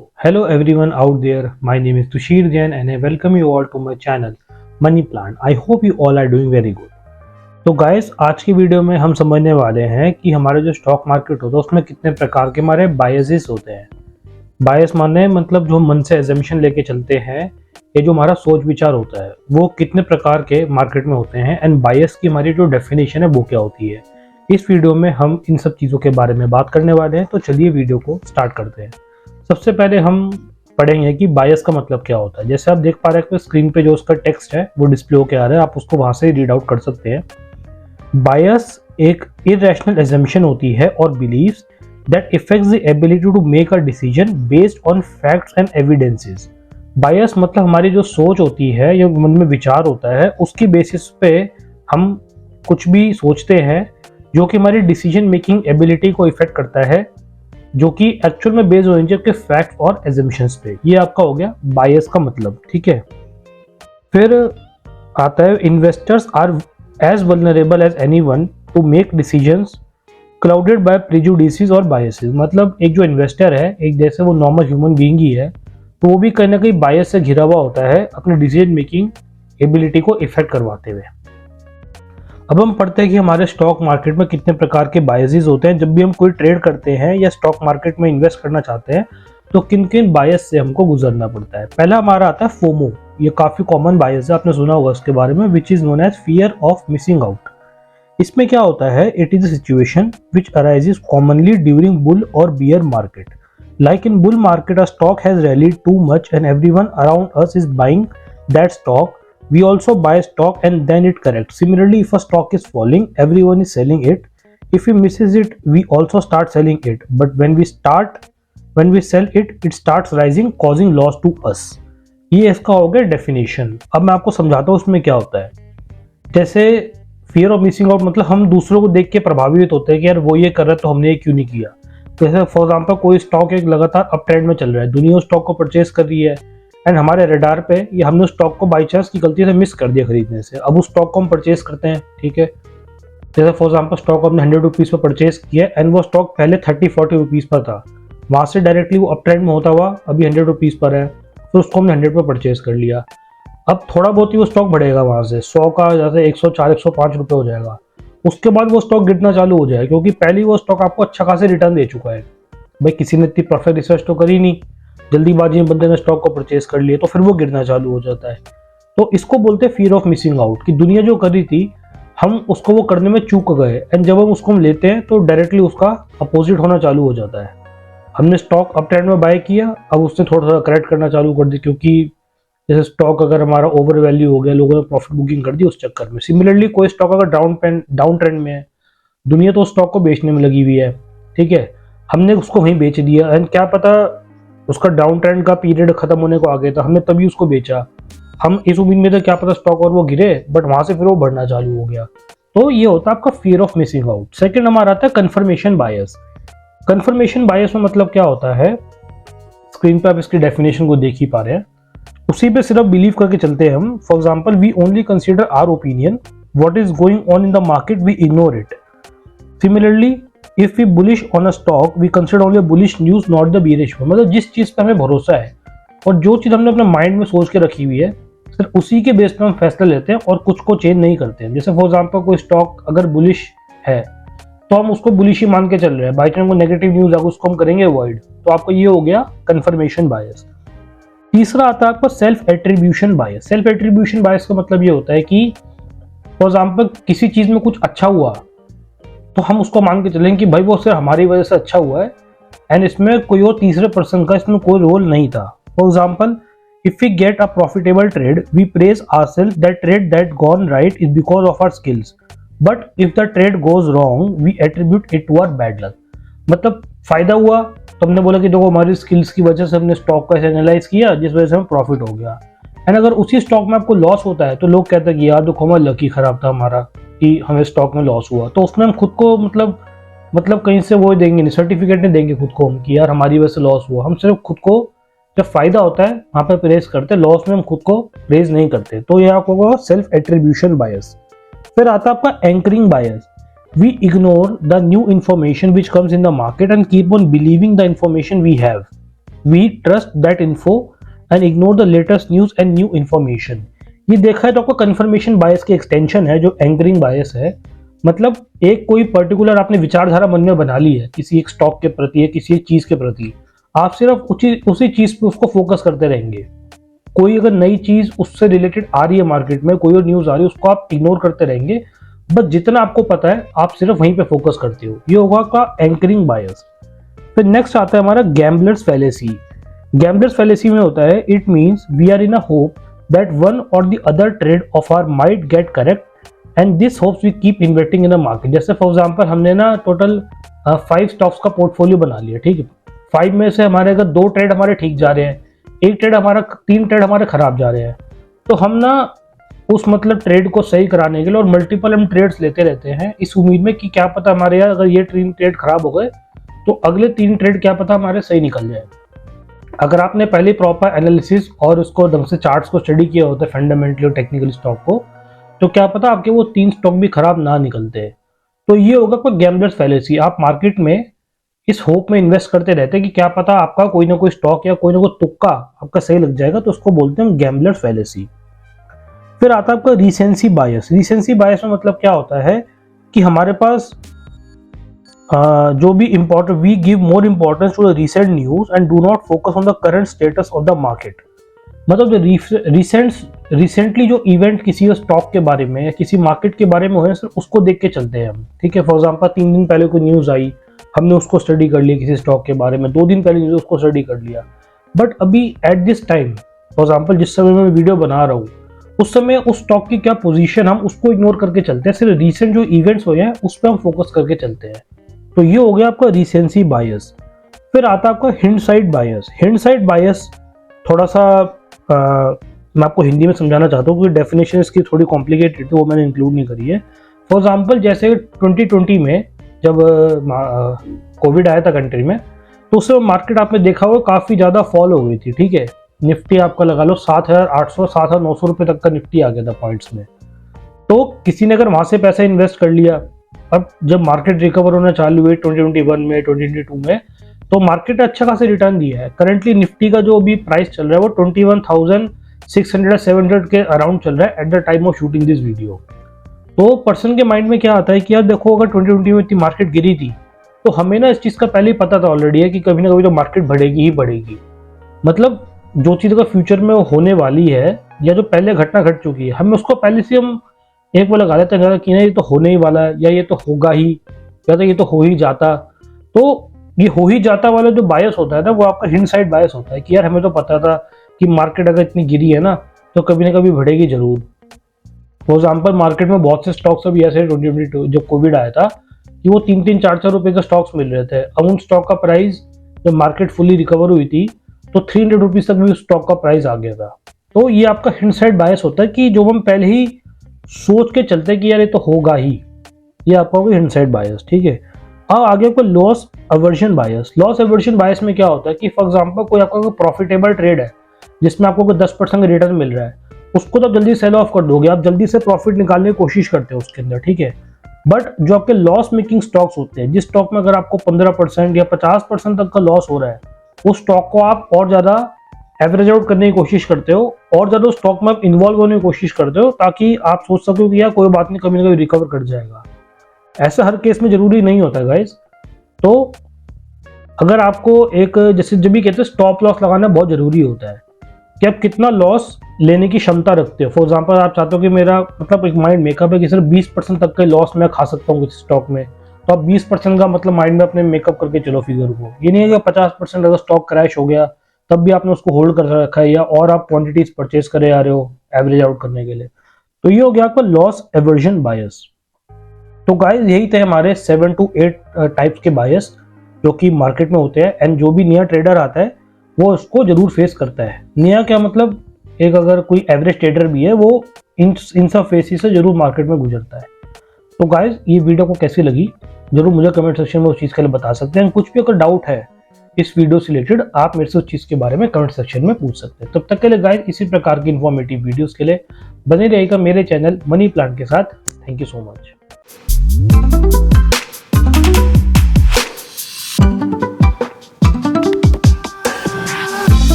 Hello everyone out there. My name is Tushir Jain and I welcome you all to my channel Money Plant. I hope you all are doing very good. तो guys आज की video में हम समझने वाले हैं कि हमारा जो स्टॉक मार्केट होता है उसमें कितने प्रकार के हमारे बायसेस होते हैं। बायस माने मतलब जो मन से एजम्पशन लेके चलते हैं, ये जो हमारा सोच विचार होता है वो कितने प्रकार के मार्केट में होते हैं एंड बायस की हमारी जो डेफिनेशन है वो क्या होती है। इस वीडियो में हम इन सब चीज़ों के बारे में बात करने वाले हैं, तो चलिए वीडियो को स्टार्ट करते हैं। सबसे पहले हम पढ़ेंगे कि बायस का मतलब क्या होता है। जैसे आप देख पा रहे हैं स्क्रीन पे जो उसका टेक्स्ट है वो डिस्प्ले होके आ रहा है, आप उसको वहां से रीड आउट कर सकते हैं। बायस एक इरेशनल एजम्पशन होती है और believes that effects the ability to make a decision based on facts and evidences. Bias मतलब हमारी जो सोच होती है या मन में विचार होता है उसकी बेसिस पे हम कुछ भी सोचते हैं जो कि हमारी डिसीजन मेकिंग एबिलिटी को इफेक्ट करता है, जो कि एक्चुअल में बेस्ड होने के फैक्ट और एजम्पशंस पे। ये आपका हो गया बायस का मतलब, ठीक है। फिर आता है investors are as vulnerable as anyone to make decisions clouded by prejudices और बायसेस। मतलब एक जो इन्वेस्टर है, एक जैसे वो नॉर्मल ह्यूमन बीइंग ही है, तो वो भी कहीं ना कहीं बायस से घिरा हुआ होता है अपने डिसीजन मेकिंग एबिलिटी को इफेक्ट करवाते हुए। अब हम पढ़ते हैं कि हमारे स्टॉक मार्केट में कितने प्रकार के बायसेस होते हैं। जब भी हम कोई ट्रेड करते हैं या स्टॉक मार्केट में इन्वेस्ट करना चाहते हैं तो किन किन बायस से हमको गुजरना पड़ता है। पहला हमारा आता है फोमो। ये काफी कॉमन बायस है, आपने सुना होगा उसके बारे में, which is known as fear of missing out. इसमें क्या होता है, it is a situation which arises commonly during bull और bear market. Like in bull market a stock has rallied too much and everyone around us is buying that stock. We also buy stock and then it corrects. Similarly, if a stock is falling, everyone is selling it. If we misses it, we also start selling it. But when we sell it, it starts rising, causing loss to us. ये इसका हो गया definition. अब मैं आपको समझाता हूँ उसमें क्या होता है। जैसे फियर ऑफ मिसिंग आउट मतलब हम दूसरों को देख के प्रभावित होते हैं कि यार वो ये कर रहा है तो हमने ये क्यों नहीं किया। जैसे फॉर एग्जाम्पल कोई स्टॉक एक लगातार अप ट्रेंड में चल रहा है, दुनिया उस स्टॉक को परचेज कर रही है एंड हमारे रडार पे ये हमने उस स्टॉक को बाई चांस की गलती से मिस कर दिया खरीदने से। अब उस स्टॉक को हम परचेज करते हैं, ठीक है। जैसे फॉर एग्जाम्पल स्टॉक हमने 100 रुपीज़ पर परचेज किया एंड वो स्टॉक पहले 30-40 रुपीज़ पर था, वहाँ से डायरेक्टली वो अप ट्रेंड में होता हुआ अभी 100 रुपीज़ पर है, तो उसको हमने 100 पर परचेज कर लिया। अब थोड़ा बहुत ही वो स्टॉक बढ़ेगा, वहाँ से 100 का जैसे 104-105 रुपये हो जाएगा। उसके बाद वो स्टॉक गिरना चालू हो जाएगा क्योंकि पहले वो स्टॉक आपको अच्छा खासा रिटर्न दे चुका है। भाई किसी ने इतनी परफेक्ट रिसर्च तो करी नहीं, जल्दीबाजी में बंदे ने स्टॉक को परचेज कर लिए, तो फिर वो गिरना चालू हो जाता है। तो इसको बोलते हैं फियर ऑफ मिसिंग आउट, कि दुनिया जो कर रही थी हम उसको वो करने में चूक गए एंड जब हम उसको लेते हैं तो डायरेक्टली उसका अपोजिट होना चालू हो जाता है। हमने स्टॉक अप ट्रेंड में बाय किया, अब उसने थोड़ा सा करेक्ट करना चालू कर दी क्योंकि जैसे स्टॉक अगर हमारा ओवर वैल्यू हो गया, लोगों ने प्रॉफिट बुकिंग कर दी उस चक्कर में। सिमिलरली कोई स्टॉक अगर डाउन ट्रेंड में है, दुनिया तो स्टॉक को बेचने में लगी हुई है, ठीक है, हमने उसको वहीं बेच दिया एंड क्या पता उसका डाउन ट्रेंड का पीरियड खत्म होने को आ गया था, हमने तभी उसको बेचा। हम इस उम्मीद में थे क्या पता स्टॉक और वो गिरे, बट वहां से फिर वो बढ़ना चालू हो गया। तो ये होता है आपका fear of missing out. Second हमारा आता है कंफर्मेशन बायस। कंफर्मेशन बायस में मतलब क्या होता है, स्क्रीन पे आप इसकी डेफिनेशन को देख ही पा रहे हैं, उसी पे सिर्फ बिलीव करके चलते हैं हम। For example we only consider our opinion, what is going on in the market we ignore it. Similarly if we bullish on a stock we consider only bullish news not the bearish. मतलब जिस चीज पे हमें भरोसा है और जो चीज हमने अपने माइंड में सोच के रखी हुई है, सिर्फ उसी के बेस पे हम फैसला लेते हैं और कुछ को चेंज नहीं करते हैं। जैसे फॉर एग्जाम्पल कोई स्टॉक अगर बुलिश है तो हम उसको बुलिश ही मान के चल रहे हैं, बाई चांस को नेगेटिव न्यूज आगे उसको हम करेंगे अवॉइड। तो आपको ये हो गया कंफर्मेशन बायस। तीसरा आता है आपका सेल्फ एट्रीब्यूशन बायस। सेल्फ एट्रीब्यूशन बायस का मतलब ये होता है कि फॉर एग्जाम्पल किसी चीज में कुछ अच्छा हुआ तो हम उसको मान के चलेंगे कि भाई वो सिर्फ हमारी वजह से अच्छा हुआ है एंड इसमें कोई और तीसरे पर्सन का इसमें कोई रोल नहीं था। For example if we get a profitable trade we praise ourself that trade that gone right is because of our skills, but if the trade goes wrong we attribute it to our bad luck. मतलब फायदा हुआ तो हमने बोला कि देखो हमारी skills की वजह से हमने स्टॉक को ऐसे एनालाइज किया जिस वजह से हमें प्रॉफिट हो गया। एंड अगर उसी स्टॉक में आपको लॉस होता है तो लोग कहते हैं कि यार देखो हमारा लक ही खराब था हमारा कि हमें स्टॉक में लॉस हुआ। तो उसमें हम खुद को मतलब कहीं से वो देंगे नहीं, सर्टिफिकेट नहीं देंगे खुद को हम कि यार हमारी वजह से लॉस हुआ। हम सिर्फ खुद को जब फायदा होता है वहां पर प्रेज करते, लॉस में हम खुद को प्रेज नहीं करते। तो ये आपको सेल्फ एट्रीब्यूशन बायस। फिर आता है आपका anchoring bias. We ignore the new information which comes in the market and keep on believing the information we have. We trust that info and ignore the latest news and new information. ये देखा है तो आपको confirmation bias की extension है जो anchoring बायस है। मतलब एक कोई पर्टिकुलर आपने विचारधारा मन में बना ली है किसी एक स्टॉक के प्रति या किसी एक चीज के प्रति, आप सिर्फ उसी चीज पे उसको फोकस करते रहेंगे। कोई अगर नई चीज उससे रिलेटेड आ रही है मार्केट में, कोई और न्यूज आ रही है, उसको आप इग्नोर करते रहेंगे। बस जितना आपको पता है आप सिर्फ वहीं पे फोकस करते हो। ये होगा आपका एंकरिंग बायस। फिर नेक्स्ट आता है हमारा गैम्बलर्स फैलेसी। गैम्बलर्स फैलेसी में होता है it means we are in a hope that one or the other trade of our might get correct and this hopes we keep investing in a market. जैसे for example हमने ना total 5 stocks का portfolio बना लिया, ठीक है। 5 में से हमारे अगर 2 ट्रेड हमारे ठीक जा रहे हैं, 3 ट्रेड हमारे खराब जा रहे हैं, तो हम ना उस मतलब ट्रेड को सही कराने के लिए और मल्टीपल हम ट्रेड्स लेते रहते हैं इस उम्मीद में कि क्या पता हमारे यहाँ अगर ये 3 ट्रेड खराब हो गए तो अगले 3 ट्रेड क्या पता हमारे सही निकल जाए। अगर आपने पहले प्रॉपर एनालिसिस और उसको ढंग से चार्ट्स को स्टडी किया होता है फंडामेंटली और टेक्निकली स्टॉक को, तो क्या पता आपके वो 3 स्टॉक भी खराब ना निकलते। तो ये होगा कोई गैम्बलर्स फैलेसी। आप मार्केट में इस होप में इन्वेस्ट करते रहते हैं कि क्या पता आपका कोई ना कोई स्टॉक या कोई ना कोई तुक्का आपका सही लग जाएगा, तो उसको बोलते हैं गैम्बलर्स फैलेसी। फिर आता है आपका रीसेंसी बायस। रीसेंसी बायस में मतलब क्या होता है कि हमारे पास जो भी important, we give more importance to the recent news and do not focus on the current status of the market. मतलब जो रिसेंटली जो इवेंट किसी स्टॉक के बारे में या किसी मार्केट के बारे में हुए सिर्फ उसको देख के चलते हैं हम, ठीक है। फॉर एग्जांपल 3 दिन पहले कोई न्यूज आई, हमने उसको स्टडी कर लिया किसी स्टॉक के बारे में, 2 दिन पहले न्यूज उसको स्टडी कर लिया। बट अभी at this time for example जिस समय मैं वीडियो बना रहा हूँ उस समय उस स्टॉक की क्या पोजीशन, हम उसको इग्नोर करके चलते हैं। सिर्फ रिसेंट जो इवेंट्स हुए हैं उस पर हम फोकस करके चलते हैं। तो ये हो गया आपका रिसेंसी बायस। फिर आता है आपका हिंडसाइट बायस। हिंडसाइट बायस थोड़ा सा मैं आपको हिंदी में समझाना चाहता हूँ क्योंकि डेफिनेशन इसकी थोड़ी कॉम्प्लिकेटेड थी, वो मैंने इंक्लूड नहीं करी है। फॉर एग्जाम्पल जैसे 2020 में जब कोविड आया था कंट्री में, तो उस समय मार्केट आपने देखा होगा काफ़ी ज़्यादा फॉल हो गई थी, ठीक है। निफ्टी आपका लगा लो 7,800 7,900 रुपये तक का निफ्टी आ गया था पॉइंट्स में। तो किसी ने अगर वहाँ से पैसा इन्वेस्ट कर लिया, अब जब मार्केट रिकवर होना चालू हुई 2021 में 2022 में, तो मार्केट अच्छा खासा रिटर्न दिया है। करंटली निफ्टी का जो अभी प्राइस चल रहा है वो 21,600 700 के अराउंड चल रहा है at the time of shooting this video. तो पर्सन के माइंड में क्या आता है कि यार देखो अगर 2020 में इतनी मार्केट गिरी थी तो हमें ना इस चीज़ का पहले ही पता था ऑलरेडी है कि कभी ना कभी तो मार्केट बढ़ेगी ही बढ़ेगी। मतलब जो चीज़ अगर फ्यूचर में होने वाली है या जो पहले घटना घट चुकी है, हमें उसको पहले से हम एक वो लगा देते हैं कि नहीं ये तो होने ही वाला है या ये तो होगा ही या तो ये तो हो ही जाता। तो ये हो ही जाता वाला जो बायस होता है ना वो आपका हिंडसाइट बायस होता है कि यार हमें तो पता था कि मार्केट अगर इतनी गिरी है ना तो कभी ना कभी बढ़ेगी जरूर। फॉर एग्जाम्पल मार्केट में बहुत से स्टॉक्स अभी ऐसे 2022 जब कोविड आया था कि वो 3-3 4-4 रुपए के स्टॉक्स मिल रहे थे। अब उन स्टॉक का प्राइस जब मार्केट फुली रिकवर हुई थी तो 300 रुपीज तक भी उस स्टॉक का प्राइस आ गया था। तो ये आपका हिंडसाइट बायस होता है कि जो हम पहले ही सोच के चलते हैं कि यार ये तो होगा ही, ये आपका होगा हिंडसाइट बायस, ठीक है। अब आगे आपको लॉस अवर्जन बायस। लॉस अवर्जन बायस में क्या होता है कि फॉर एग्जांपल कोई आपका कोई प्रॉफिटेबल ट्रेड है जिसमें आपको कोई 10% का रिटर्न मिल रहा है, उसको तो आप जल्दी सेल ऑफ कर दोगे, आप जल्दी से प्रॉफिट निकालने की कोशिश करते हो उसके अंदर, ठीक है। बट जो आपके लॉस मेकिंग स्टॉक्स होते हैं, जिस स्टॉक में अगर आपको 15% या 50% तक का लॉस हो रहा है, उस स्टॉक को आप और ज़्यादा एवरेज आउट करने की कोशिश करते हो और ज़्यादा उस स्टॉक में आप इन्वॉल्व होने की कोशिश करते हो ताकि आप सोच सको कि यार कोई बात नहीं, कभी ना कभी रिकवर कर जाएगा। ऐसा हर केस में जरूरी नहीं होता गाइस। तो अगर आपको एक जैसे जब भी कहते हैं स्टॉप लॉस लगाना बहुत जरूरी होता है कि आप कितना लॉस लेने की क्षमता रखते हो। फॉर एग्जाम्पल आप चाहते हो कि मेरा मतलब एक माइंड मेकअप है कि सिर्फ 20% तक के लॉस मैं खा सकता हूँ किसी स्टॉक में, तो आप 20% का मतलब माइंड में अपने मेकअप करके चलो फिगर को। ये नहीं है कि 50% अगर स्टॉक क्रैश हो गया तब भी आपने उसको होल्ड कर रखा है या और आप क्वांटिटीज परचेज करे आ रहे हो एवरेज आउट करने के लिए। तो ये हो गया आपका लॉस एवर्जन बायस। तो गाइस यही थे हमारे 7 to 8 टाइप्स के बायस जो कि मार्केट में होते हैं एंड जो भी नया ट्रेडर आता है वो उसको जरूर फेस करता है। नया क्या मतलब, एक अगर कोई एवरेज ट्रेडर भी है वो इन सब फेसेस से जरूर मार्केट में गुजरता है। तो गाइस ये वीडियो को कैसी लगी जरूर मुझे कमेंट सेक्शन में उस चीज़ के लिए बता सकते हैं। कुछ भी अगर डाउट है इस वीडियो से रिलेटेड आप मेरे से उस चीज़ के बारे में कमेंट सेक्शन में पूछ सकते हैं। तब तक के लिए गाइस इसी प्रकार की इन्फॉर्मेटिव वीडियोस के लिए बने रहेगा मेरे चैनल मनी प्लांट के साथ। Thank you so much.